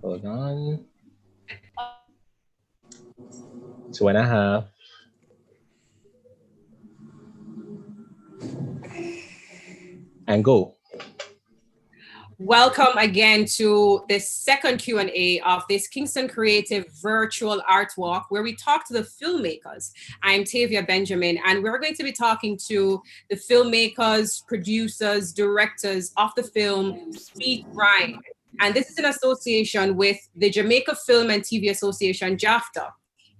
Hold on. 2.5. And go. Welcome again to the second Q&A of this Kingston Creative Virtual Artwalk, where we talk to the filmmakers. I'm Tavia Benjamin, and we're going to be talking to the filmmakers, producers, directors of the film Speed Grind. And this is in association with the Jamaica Film and TV Association, JAFTA.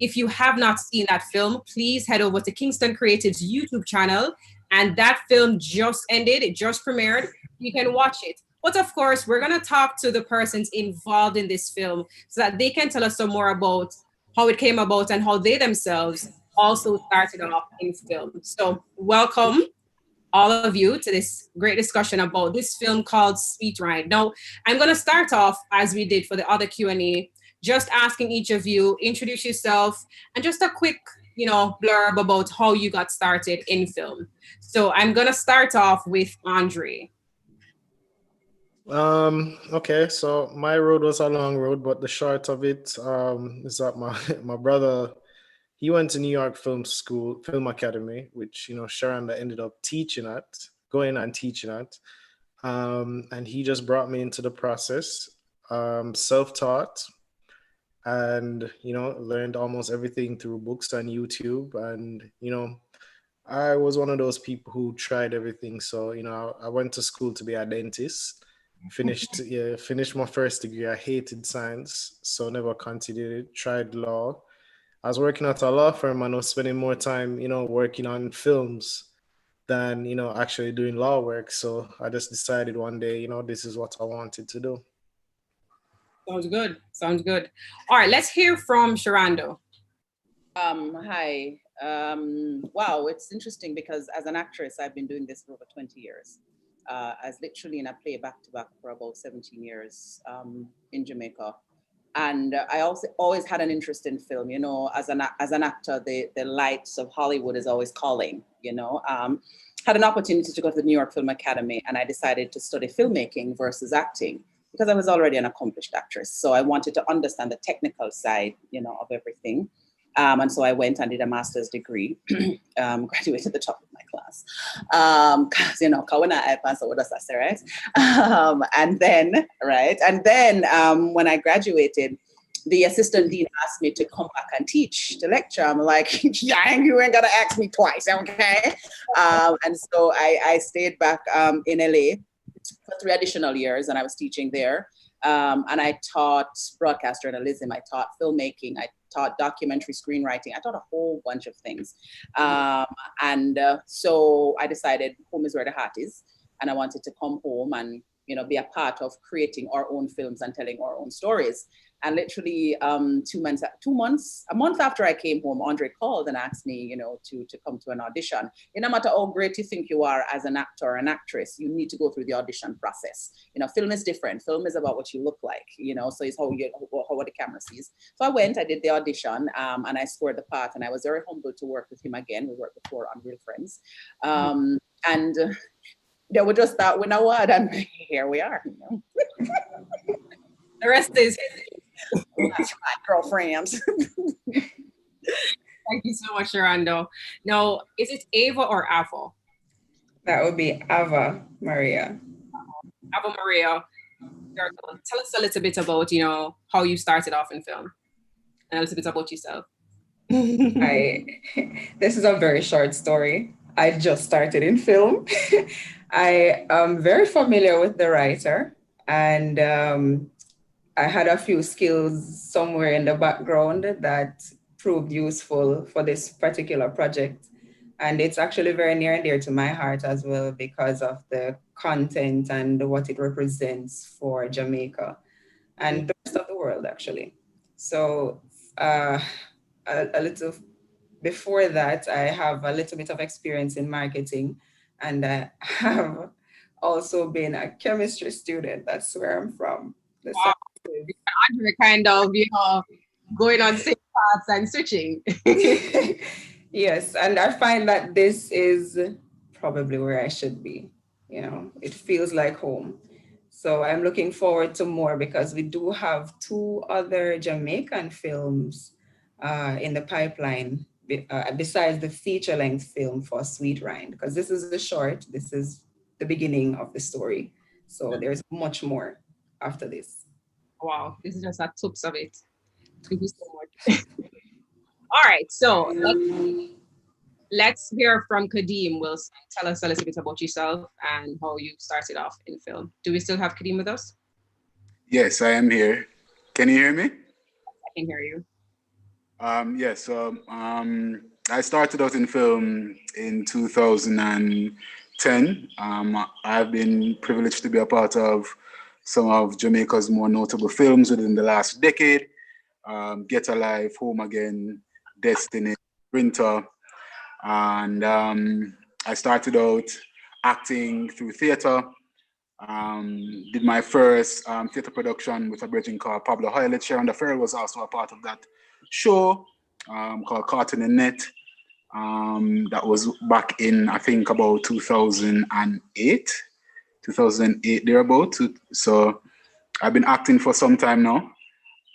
If you have not seen that film, please head over to Kingston Creative's YouTube channel. And that film just ended, it just premiered. You can watch it. But of course, we're going to talk to the persons involved in this film so that they can tell us some more about how it came about and how they themselves also started off in film. So welcome all of you to this great discussion about this film called Speed Grind. Now, I'm going to start off as we did for the other Q&A, just asking each of you, introduce yourself and just a quick, blurb about how you got started in film. So I'm going to start off with Andre. Okay, so my road was a long road, but the short of it is that my brother, he went to New York Film School, Film Academy, which Sharonda ended up going and teaching at. And he just brought me into the process, self-taught, and learned almost everything through books and YouTube. And I was one of those people who tried everything. So I went to school to be a dentist. Finished my first degree. I hated science, so never continued it. Tried law. I was working at a law firm and I was spending more time, working on films than, actually doing law work. So I just decided one day, this is what I wanted to do. Sounds good. All right, let's hear from Sharonda. Hi. Wow, it's interesting because as an actress, I've been doing this for over 20 years. I was literally in a play back-to-back for about 17 years in Jamaica. And I also always had an interest in film, as an actor, the lights of Hollywood is always calling, Had an opportunity to go to the New York Film Academy and I decided to study filmmaking versus acting because I was already an accomplished actress. So I wanted to understand the technical side, of everything. And so I went and did a master's degree, graduated at the top of my class. Cause when I passed, what does that say, right? And then when I graduated, the assistant dean asked me to come back and teach, to lecture. I'm like, yeah, you ain't gonna ask me twice, okay? And so I stayed back in LA for 3 additional years and I was teaching there. And I taught broadcast journalism, I taught filmmaking, I taught documentary screenwriting, I taught a whole bunch of things. So I decided home is where the heart is. And I wanted to come home and, be a part of creating our own films and telling our own stories. And literally a month after I came home, Andre called and asked me, to come to an audition. No matter how great you think you are as an actor or an actress, you need to go through the audition process. Film is different. Film is about what you look like, so it's how the camera sees. So I went, I did the audition, and I scored the part, and I was very humbled to work with him again. We worked before on Real Friends. We just thought, we know what, and here we are. The rest is that's right, girlfriends. Thank you so much, Sharonda. Now, is it Ava or Ava? That would be Ava Maria. Ava Maria, tell us a little bit about, how you started off in film and a little bit about yourself. This is a very short story. I just started in film. I am very familiar with the writer and I had a few skills somewhere in the background that proved useful for this particular project. And it's actually very near and dear to my heart as well because of the content and what it represents for Jamaica and the rest of the world, actually. So a little before that, I have a little bit of experience in marketing and I have also been a chemistry student. That's where I'm from. Wow. Andre kind of, going on same paths and switching. Yes, and I find that this is probably where I should be. It feels like home. So I'm looking forward to more because we do have 2 other Jamaican films in the pipeline besides the feature-length film for Sweet Rind, because this is the short, this is the beginning of the story. So there's much more after this. Wow, this is just a tips of it. Thank you so much. All right, so let's hear from Kadeem. Will tell us a little bit about yourself and how you started off in film. Do we still have Kadeem with us? Yes, I am here. Can you hear me? I can hear you. Yes. So I started out in film in 2010. I've been privileged to be a part of some of Jamaica's more notable films within the last decade. Get Alive, Home Again, Destiny, Winter. And I started out acting through theater. Did my first theater production with a bridging called Pablo Hoyle. Sharon DeFerrell was also a part of that show called Caught in the Net. That was back in, I think, about 2008 thereabout. So I've been acting for some time now,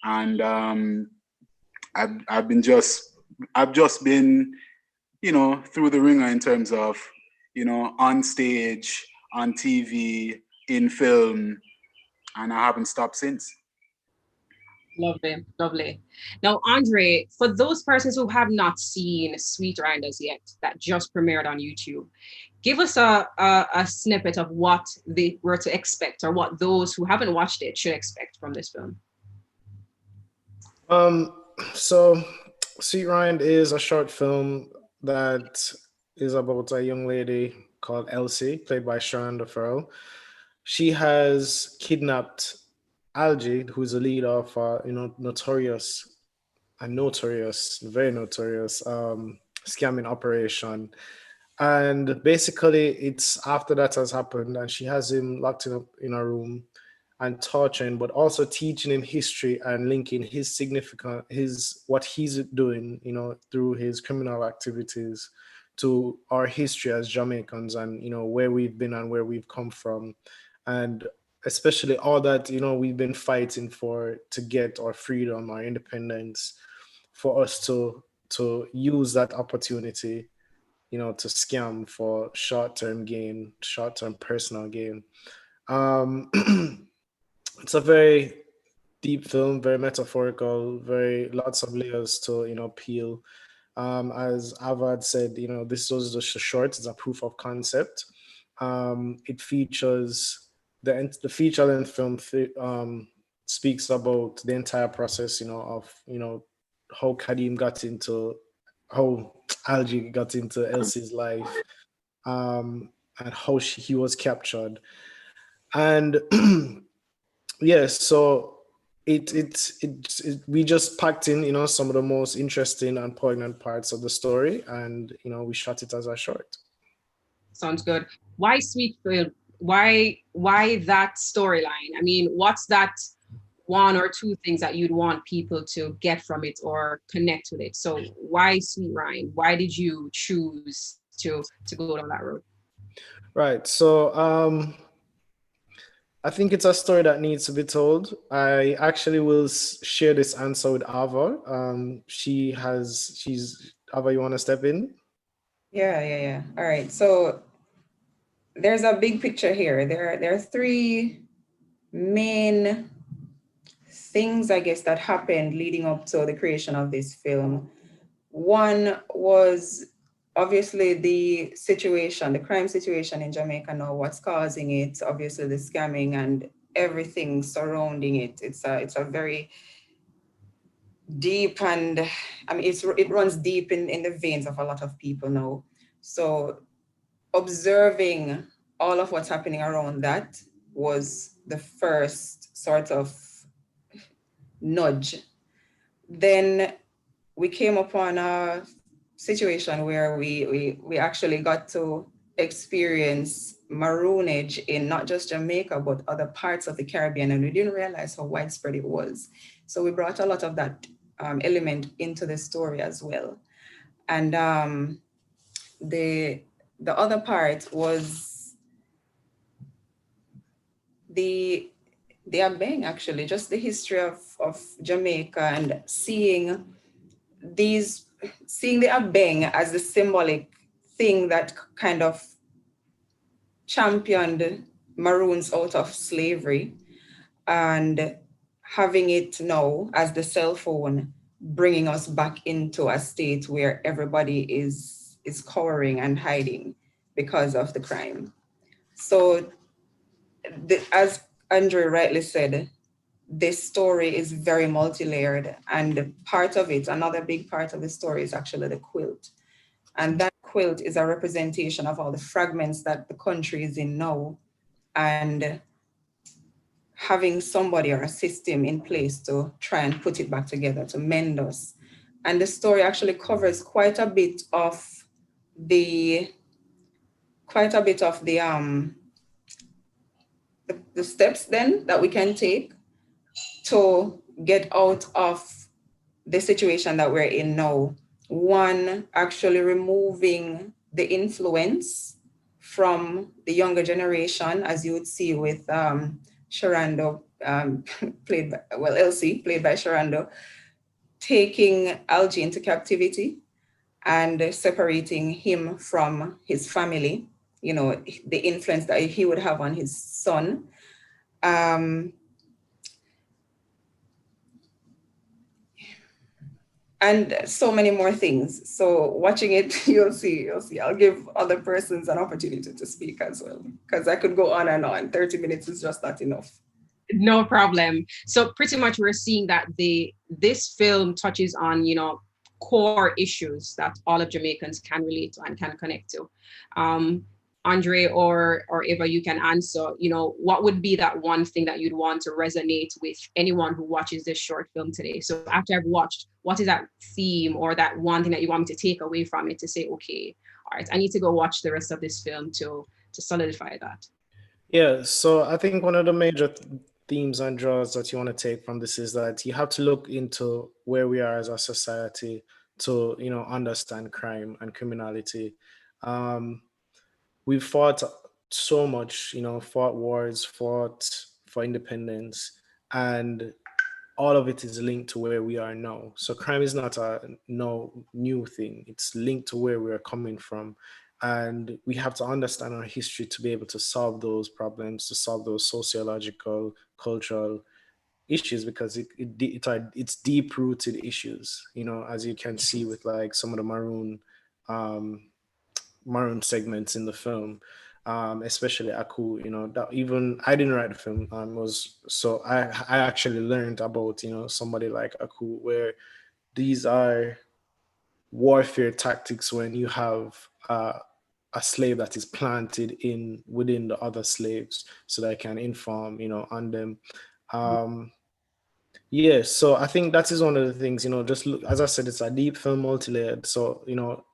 and I've just been, through the ringer in terms of, on stage, on TV, in film, and I haven't stopped since. Lovely, lovely. Now, Andre, for those persons who have not seen Sweet Rinders yet, that just premiered on YouTube, give us a snippet of what they were to expect, or what those who haven't watched it should expect from this film. So Sweet Rind is a short film that is about a young lady called Elsie, played by Sharon DeFerrell. She has kidnapped Algie, who's the leader of very notorious scamming operation. And basically, it's after that has happened, and she has him locked in a room and torturing, but also teaching him history and linking what he's doing, through his criminal activities to our history as Jamaicans, and where we've been and where we've come from, and especially all that we've been fighting for to get our freedom, our independence, for us to use that opportunity, to scam for short-term gain, short-term personal gain. It's a very deep film, very metaphorical, very lots of layers to peel. As Avad said, this was just a short. It's a proof of concept. It features the feature-length film speaks about the entire process, of how how Algie got into Elsie's life, and how he was captured, and yes, so we just packed in some of the most interesting and poignant parts of the story, and we shot it as a short. Sounds good. Why Sweet Film? Why that storyline? I mean, what's that one or two things that you'd want people to get from it or connect with it? So why Sweet Rind? Why did you choose to go down that road? Right. So I think it's a story that needs to be told. I actually will share this answer with Ava. Ava, you want to step in? Yeah. All right. So there's a big picture here. There are 3 main things, I guess, that happened leading up to the creation of this film. One was obviously the crime situation in Jamaica now, what's causing it, obviously the scamming and everything surrounding it. It's a very deep, and I mean, it runs deep in the veins of a lot of people now. So observing all of what's happening around that was the first sort of nudge. Then we came upon a situation where we actually got to experience maroonage in not just Jamaica, but other parts of the Caribbean, and we didn't realize how widespread it was. So we brought a lot of that element into the story as well. And the other part was the Abeng, actually, just the history of Jamaica, and seeing the Abeng as the symbolic thing that kind of championed Maroons out of slavery, and having it now as the cell phone bringing us back into a state where everybody is cowering and hiding because of the crime. So as Andre rightly said, this story is very multi-layered, and part of it, another big part of the story, is actually the quilt. And that quilt is a representation of all the fragments that the country is in now, and having somebody or a system in place to try and put it back together, to mend us. And the story actually covers quite a bit of the steps then that we can take to get out of the situation that we're in now. One, actually removing the influence from the younger generation, as you would see with Sharando, Elsie, played by Sharando, taking Algie into captivity and separating him from his family, the influence that he would have on his son. And so many more things. So watching it, you'll see. I'll give other persons an opportunity to speak as well, because I could go on and on. 30 minutes is just not enough. No problem. So pretty much we're seeing that this film touches on, core issues that all of Jamaicans can relate to and can connect to. Andre or Eva, you can answer, what would be that one thing that you'd want to resonate with anyone who watches this short film today? So after I've watched, what is that theme or that one thing that you want me to take away from it to say, okay, all right, I need to go watch the rest of this film to solidify that? Yeah, so I think one of the major themes and draws that you want to take from this is that you have to look into where we are as a society to, understand crime and criminality. We've fought so much, fought wars, fought for independence, and all of it is linked to where we are now. So crime is not a new thing. It's linked to where we're coming from. And we have to understand our history to be able to solve those problems, to solve those sociological, cultural issues, because it's deep-rooted issues, as you can see with like some of the maroon segments in the film, especially Aku. That even I didn't write the film. I actually learned about somebody like Aku, where these are warfare tactics when you have a slave that is planted within the other slaves, so that I can inform on them. Yeah, so I think that is one of the things, just look, as I said, it's a deep film, multi-layered. So,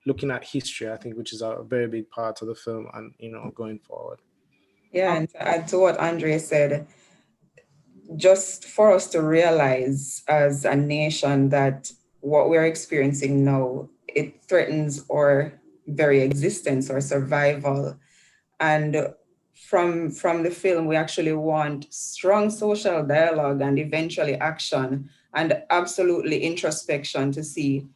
looking at history, I think, which is a very big part of the film and, going forward. Yeah, and to add to what Andre said, just for us to realize as a nation that what we're experiencing now, it threatens our very existence or survival. And from the film, we actually want strong social dialogue and eventually action and absolutely introspection to see,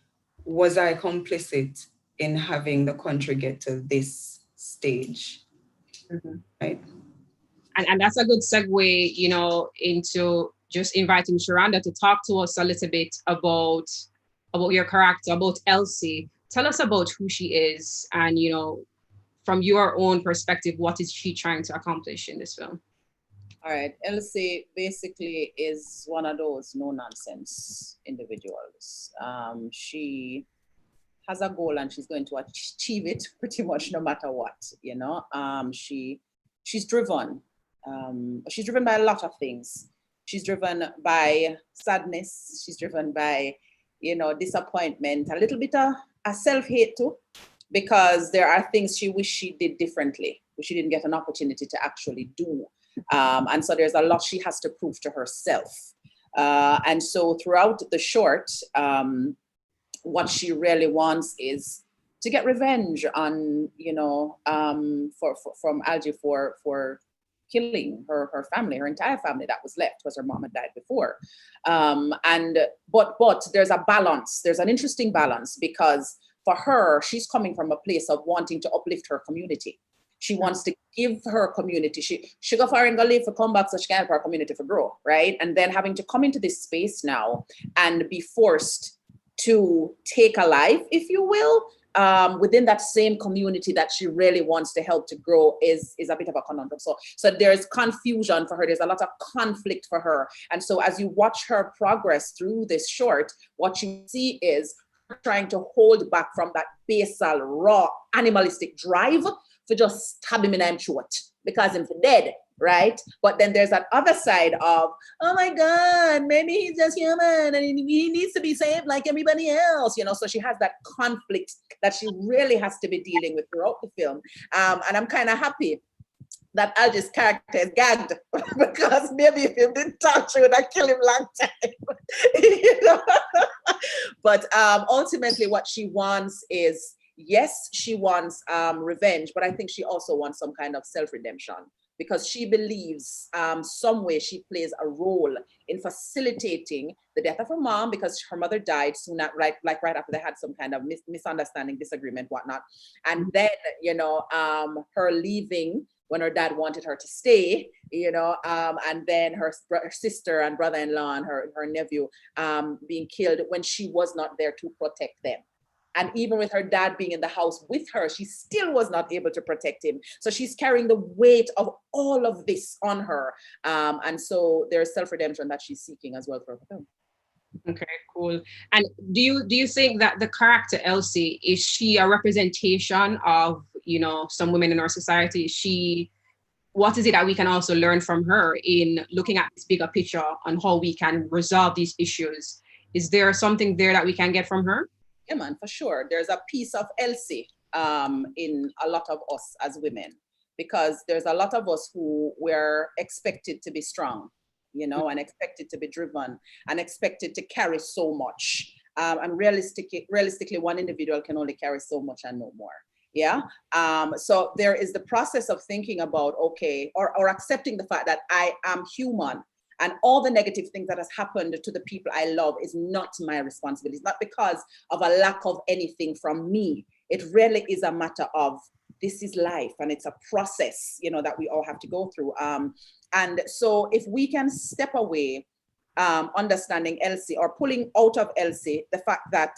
was I complicit in having the country get to this stage? Mm-hmm. Right. And that's a good segue, into just inviting Sharanda to talk to us a little bit about your character, about Elsie. Tell us about who she is and, from your own perspective, what is she trying to accomplish in this film? All right, Elsie basically is one of those no-nonsense individuals. She has a goal and she's going to achieve it pretty much no matter what, she's driven. She's driven by a lot of things. She's driven by sadness. She's driven by, disappointment, a little bit of a self-hate too, because there are things she wished she did differently, which she didn't get an opportunity to actually do. And so there's a lot she has to prove to herself. And so throughout the short, what she really wants is to get revenge on, from Algie for killing her family, her entire family that was left, because her mom had died before. But there's a balance. There's an interesting balance, because for her, she's coming from a place of wanting to uplift her community. She wants to give her community. She go far and go live for come back so she can help her community to grow, right? And then having to come into this space now and be forced to take a life, if you will, within that same community that she really wants to help to grow is a bit of a conundrum. So there's confusion for her. There's a lot of conflict for her. And so as you watch her progress through this short, what you see is her trying to hold back from that basal, raw, animalistic drive to just stab him in the throat because he's dead, right? But then there's that other side of, oh my God, maybe he's just human and he needs to be saved like everybody else, So she has that conflict that she really has to be dealing with throughout the film. And I'm kind of happy that Algie's character is gagged because maybe if he didn't talk, she would have killed him long time. But ultimately what she wants is, yes, she wants revenge, but I think she also wants some kind of self-redemption, because she believes some way she plays a role in facilitating the death of her mom, because her mother died soon right after they had some kind of misunderstanding, disagreement, whatnot. And then, her leaving when her dad wanted her to stay, and then her sister and brother-in-law and her nephew being killed when she was not there to protect them. And even with her dad being in the house with her, she still was not able to protect him. So she's carrying the weight of all of this on her. And so there's self-redemption that she's seeking as well for her film. Okay, cool. And do you think that the character Elsie, is she a representation of, some women in our society? What is it that we can also learn from her in looking at this bigger picture on how we can resolve these issues? Is there something there that we can get from her? Yeah, man, for sure. There's a piece of Elsie in a lot of us as women, because there's a lot of us who were expected to be strong, and expected to be driven and expected to carry so much. And realistically, one individual can only carry so much and no more. Yeah. So there is the process of thinking about, okay, or accepting the fact that I am human. And all the negative things that has happened to the people I love is not my responsibility. It's not because of a lack of anything from me. It really is a matter of, this is life, and it's a process, that we all have to go through. And so if we can step away, understanding Elsie, or pulling out of Elsie the fact that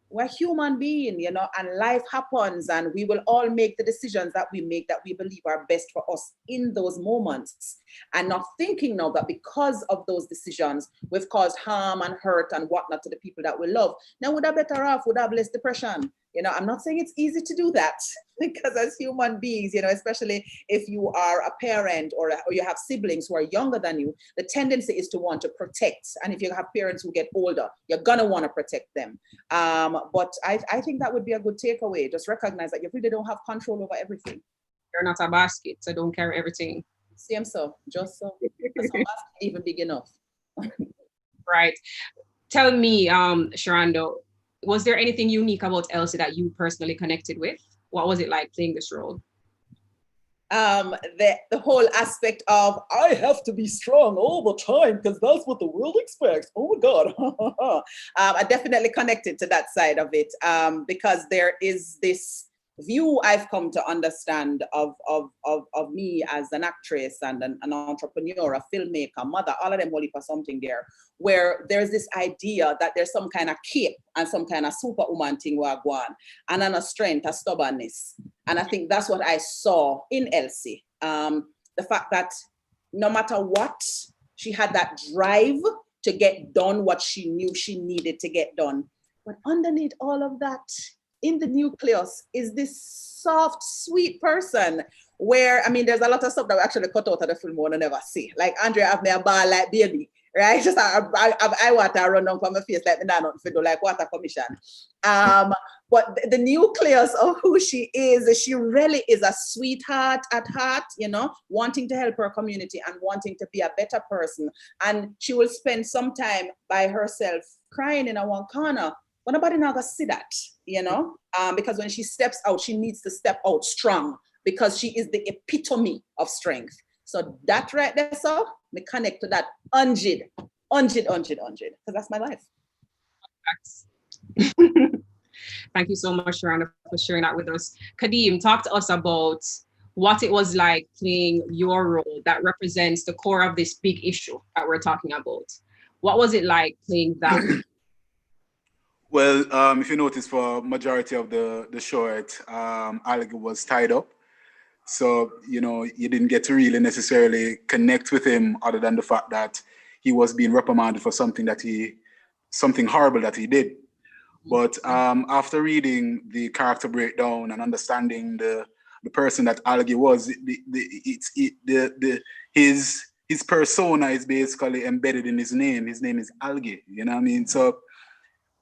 we're human beings, and life happens, and we will all make the decisions that we make that we believe are best for us in those moments, and not thinking now that because of those decisions, we've caused harm and hurt and whatnot to the people that we love. Now, would have better off, would have less depression. I'm not saying it's easy to do that, because as human beings, especially if you are a parent or you have siblings who are younger than you, the tendency is to want to protect. And if you have parents who get older, you're going to want to protect them. But I think that would be a good takeaway. Just recognize that you really don't have control over everything. You're not a basket, so don't carry everything. Same so, just so. That's not even big enough. Right. Tell me, Sharando, was there anything unique about Elsie that you personally connected with? What was it like playing this role? The whole aspect of, I have to be strong all the time because that's what the world expects. Oh my God. I definitely connected to that side of it, because there is this view I've come to understand of me as an actress and an entrepreneur, a filmmaker, mother, all of them holy for something there, where there's this idea that there's some kind of cape and some kind of superwoman thing we're going, and then a strength, a stubbornness. And I think that's what I saw in Elsie. The fact that no matter what, she had that drive to get done what she knew she needed to get done. But underneath all of that, in the nucleus, is this soft, sweet person where, there's a lot of stuff that we actually cut out of the film we want to never see. Like Andrea have me a ball like baby, right? Just I want to run down from my face like me not nothing to do, like water commission. But the nucleus of who she really is a sweetheart at heart, wanting to help her community and wanting to be a better person. And she will spend some time by herself crying in a one corner. But nobody now gonna see that, because when she steps out, she needs to step out strong, because she is the epitome of strength. So that right there, so me connect to that 100, because that's my life. Thank you so much, Sharana, for sharing that with us. Kadeem, talk to us about what it was like playing your role that represents the core of this big issue that we're talking about. What was it like playing that? Well, if you notice, for majority of the short, Alec was tied up. So, you didn't get to really necessarily connect with him, other than the fact that he was being reprimanded for something horrible that he did. But after reading the character breakdown and understanding the person that Algie was, his persona is basically embedded in his name. His name is Algie. You know what I mean? So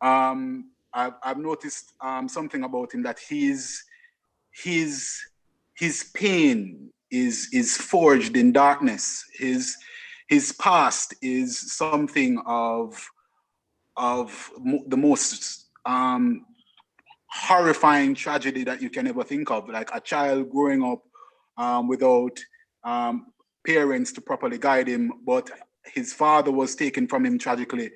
I've noticed something about him, that his pain is forged in darkness. His past is something of the most horrifying tragedy that you can ever think of, like a child growing up without parents to properly guide him, but his father was taken from him tragically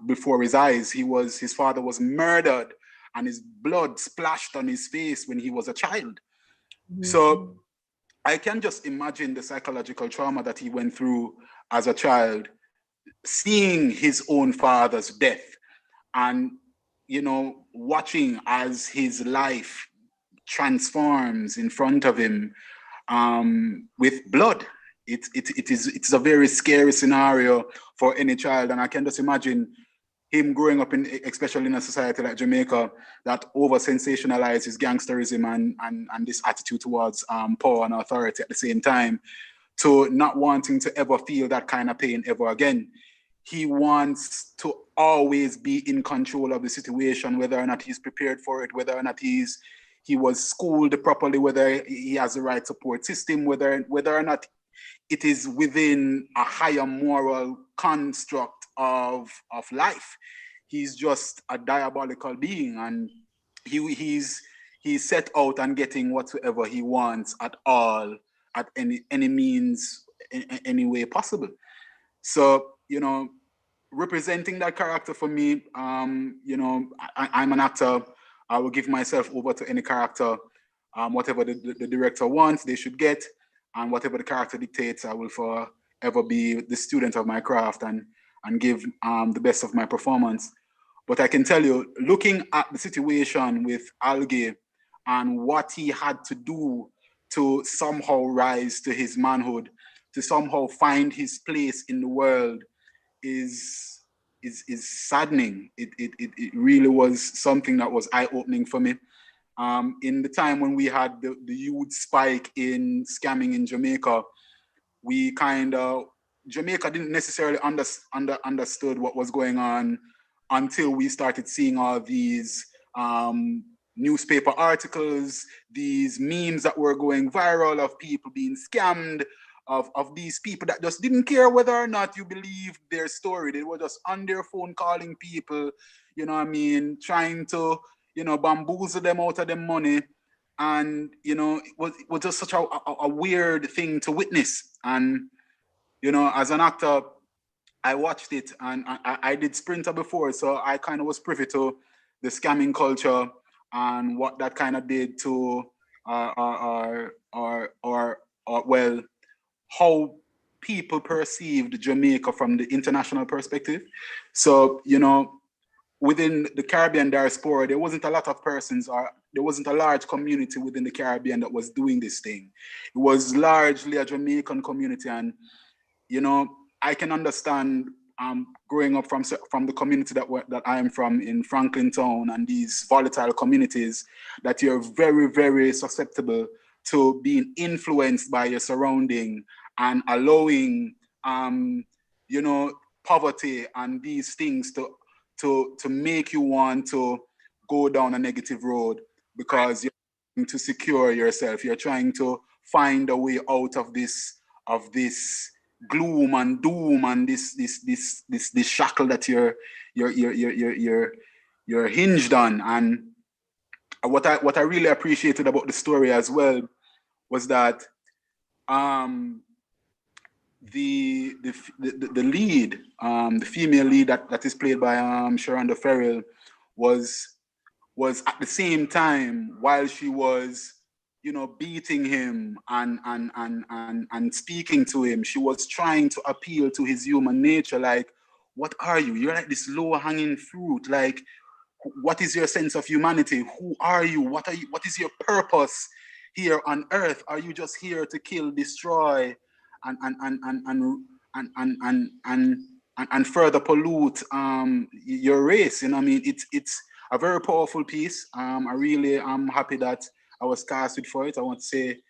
before his eyes. His father was murdered, and his blood splashed on his face when he was a child. Mm-hmm. So I can just imagine the psychological trauma that he went through as a child, seeing his own father's death, and watching as his life transforms in front of him with blood. It's a very scary scenario for any child, and I can just imagine him growing up especially in a society like Jamaica that over sensationalizes gangsterism and this attitude towards power and authority at the same time, to not wanting to ever feel that kind of pain ever again. He wants to always be in control of the situation, whether or not he's prepared for it, whether or not he was schooled properly, whether he has the right support system, whether or not it is within a higher moral construct of life. He's just a diabolical being, and he's set out on getting whatsoever he wants at any means, any way possible. So, representing that character for me, I'm an actor. I will give myself over to any character. Whatever the director wants, they should get. And whatever the character dictates, I will forever be the student of my craft and give the best of my performance. But I can tell you, looking at the situation with Algie and what he had to do to somehow rise to his manhood, to somehow find his place in the world, is saddening. It really was something that was eye-opening for me. In the time when we had the huge spike in scamming in Jamaica, Jamaica didn't necessarily understood what was going on until we started seeing all these newspaper articles, these memes that were going viral of people being scammed, of these people that just didn't care whether or not you believed their story. They were just on their phone calling people, trying to, bamboozle them out of their money. And, it was just such a weird thing to witness. And, as an actor, I watched it, and I did Sprinter before, so I kind of was privy to the scamming culture and what that kind of did to how people perceived Jamaica from the international perspective. So, within the Caribbean diaspora, there wasn't a lot of persons, or there wasn't a large community within the Caribbean that was doing this thing. It was largely a Jamaican community. And, I can understand growing up from the community that I am from in Franklin Town, and these volatile communities, that you're very, very susceptible to being influenced by your surrounding and allowing, poverty and these things to make you want to go down a negative road, because you're trying to secure yourself. You're trying to find a way out of this gloom and doom and this shackle that you're hinged on. And what I really appreciated about the story as well was that the lead, the female lead that is played by Sharonda Ferrell, was at the same time, while she was, beating him and speaking to him, she was trying to appeal to his human nature. Like, what are you? You're like this low hanging fruit. Like, what is your sense of humanity? Who are you? What is your purpose here on earth? Are you just here to kill, destroy, and further pollute your race? I mean, it's a very powerful piece. I really am happy that I was casted for it. I want to say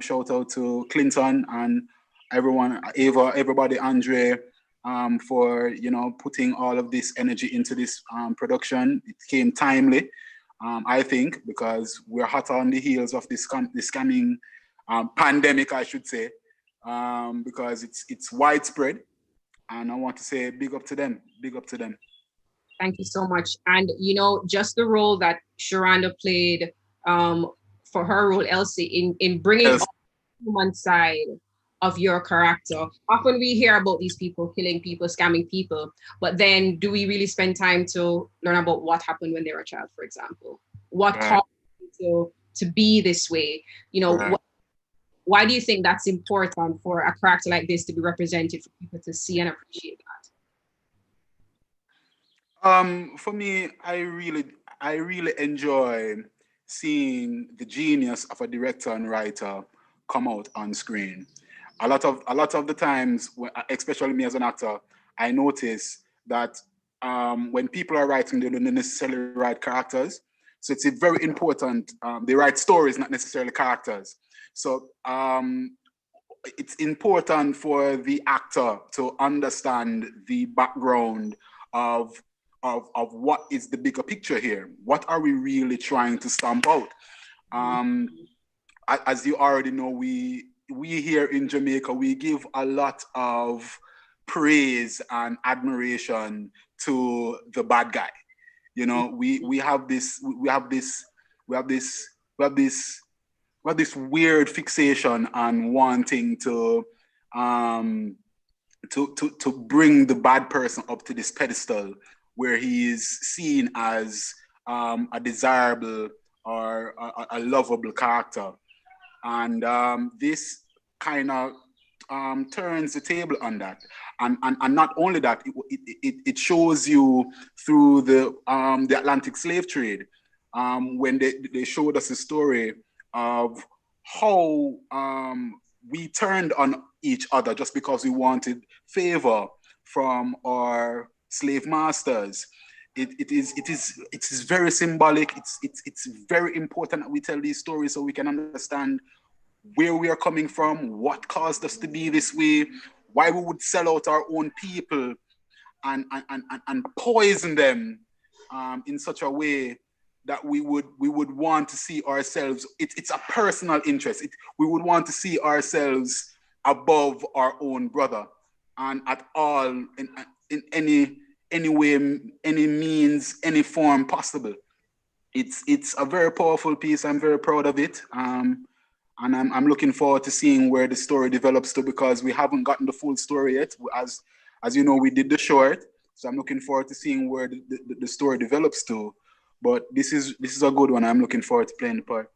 shout out to Clinton and everyone, Ava, everybody, Andre, for putting all of this energy into this production. It came timely, I think, because we're hot on the heels of this scamming pandemic, I should say, because it's widespread. And I want to say big up to them. Big up to them. Thank you so much. And just the role that Sharonda played for her role, Elsie, in bringing up the human side of your character. Often we hear about these people killing people, scamming people, but then do we really spend time to learn about what happened when they were a child, for example? What caused them to be this way? Why do you think that's important for a character like this to be represented for people to see and appreciate that? For me, I really enjoy seeing the genius of a director and writer come out on screen. A lot of the times, especially me as an actor, I notice that when people are writing, they don't necessarily write characters. So it's very important. They write stories, not necessarily characters. So it's important for the actor to understand the background of what is the bigger picture here. What are we really trying to stamp out? As you already know, we here in Jamaica, we give a lot of praise and admiration to the bad guy. We have this weird fixation on wanting to bring the bad person up to this pedestal where he is seen as a desirable or a lovable character. And this kind of turns the table on that. And not only that, it shows you through the Atlantic slave trade, when they showed us a story of how we turned on each other just because we wanted favor from our slave masters. It is very symbolic. It's very important that we tell these stories so we can understand where we are coming from, what caused us to be this way, why we would sell out our own people and poison them in such a way that we would want to see ourselves. It's a personal interest. We would want to see ourselves above our own brother, and at all in any way, any means, any form possible. It's a very powerful piece. I'm very proud of it. And I'm looking forward to seeing where the story develops to, because we haven't gotten the full story yet. As you know, we did the short, so I'm looking forward to seeing where the story develops to. But this is a good one. I'm looking forward to playing the part.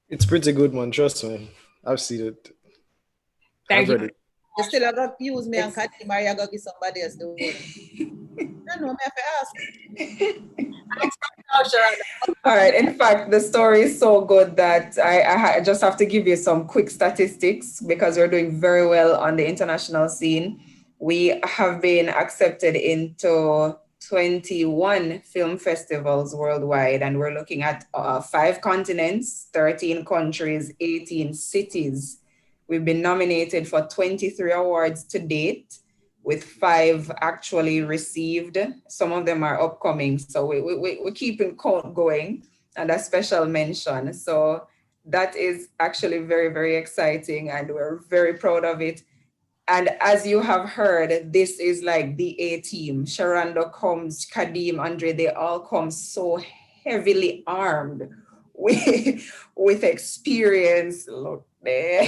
It's pretty good, man. Trust me. I've seen it. Thank you. You still have to use me and Katima, or you got to give somebody else the word. I know, me have to ask. All right. In fact, the story is so good that I just have to give you some quick statistics, because we're doing very well on the international scene. We have been accepted into 21 film festivals worldwide, and we're looking at 5 continents, 13 countries, 18 cities. We've been nominated for 23 awards to date, with 5 actually received. Some of them are upcoming, so we're keeping count going, and a special mention. So that is actually very, very exciting, and we're very proud of it. And as you have heard, this is like the A team. Sharonda comes, Kadeem, Andre, they all come so heavily armed with experience. Look there.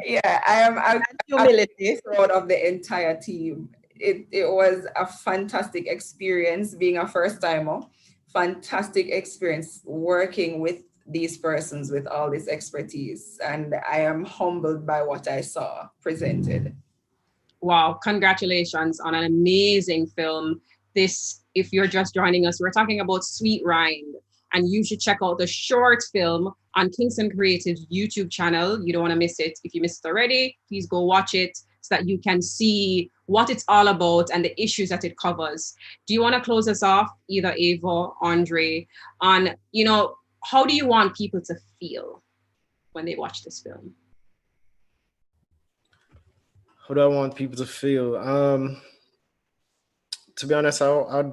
Yeah, I am. I'm Humility. proud of the entire team. It was a fantastic experience being a first timer. Fantastic experience working with these persons with all this expertise, and I am humbled by what I saw presented. Wow, congratulations on an amazing film. This, if you're just joining us, we're talking about Sweet Rind, and you should check out the short film on Kingston Creative's YouTube channel. You don't want to miss it. If you missed it already, please go watch it so that you can see what it's all about and the issues that it covers. Do you want to close us off, either Ava, Andre, on, how do you want people to feel when they watch this film? How do I want people to feel? To be honest, I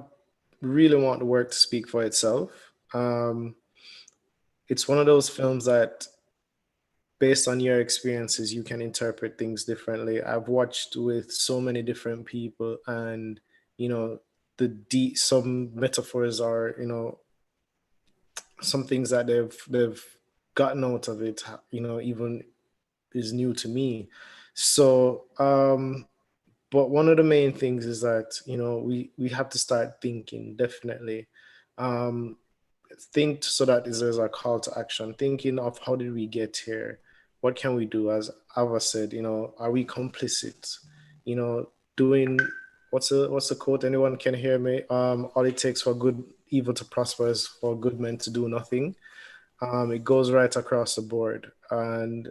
really want the work to speak for itself. It's one of those films that, based on your experiences, you can interpret things differently. I've watched with so many different people, and some metaphors are, some things that they've gotten out of it, even is new to me. So, but one of the main things is that, we have to start thinking, definitely. Think so that there's a call to action, thinking of how did we get here? What can we do? As Ava said, are we complicit? Doing, what's the quote? Anyone can hear me? All it takes for good evil to prosper is for good men to do nothing. It goes right across the board. And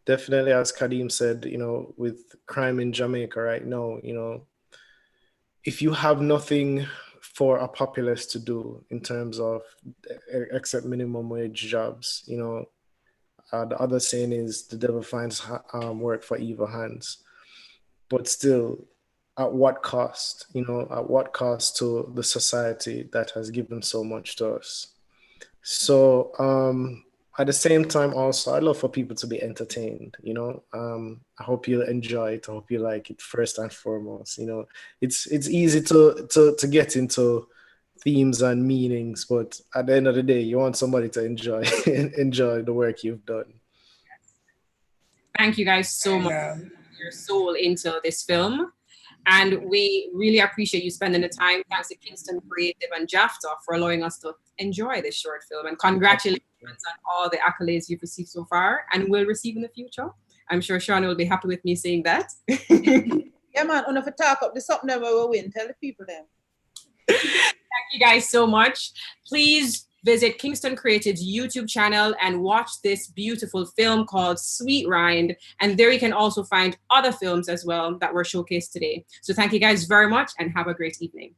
definitely, as Kadeem said, with crime in Jamaica right now, if you have nothing for a populace to do in terms of except minimum wage jobs, the other saying is the devil finds work for evil hands. But still, at what cost? At what cost to the society that has given so much to us? So at the same time, also, I love for people to be entertained. I hope you enjoy it. I hope you like it first and foremost. It's easy to get into themes and meanings, but at the end of the day, you want somebody to enjoy the work you've done. Thank you guys so much for your soul into this film. And we really appreciate you spending the time. Thanks to Kingston Creative and JAFTA for allowing us to enjoy this short film. And congratulations on all the accolades you've received so far and will receive in the future. I'm sure Shauna will be happy with me saying that. Yeah, man, if you talk up, there's something that will win. Tell the people then. Thank you guys so much. Please visit Kingston Creative's YouTube channel and watch this beautiful film called Sweet Rind. And there you can also find other films as well that were showcased today. So thank you guys very much and have a great evening.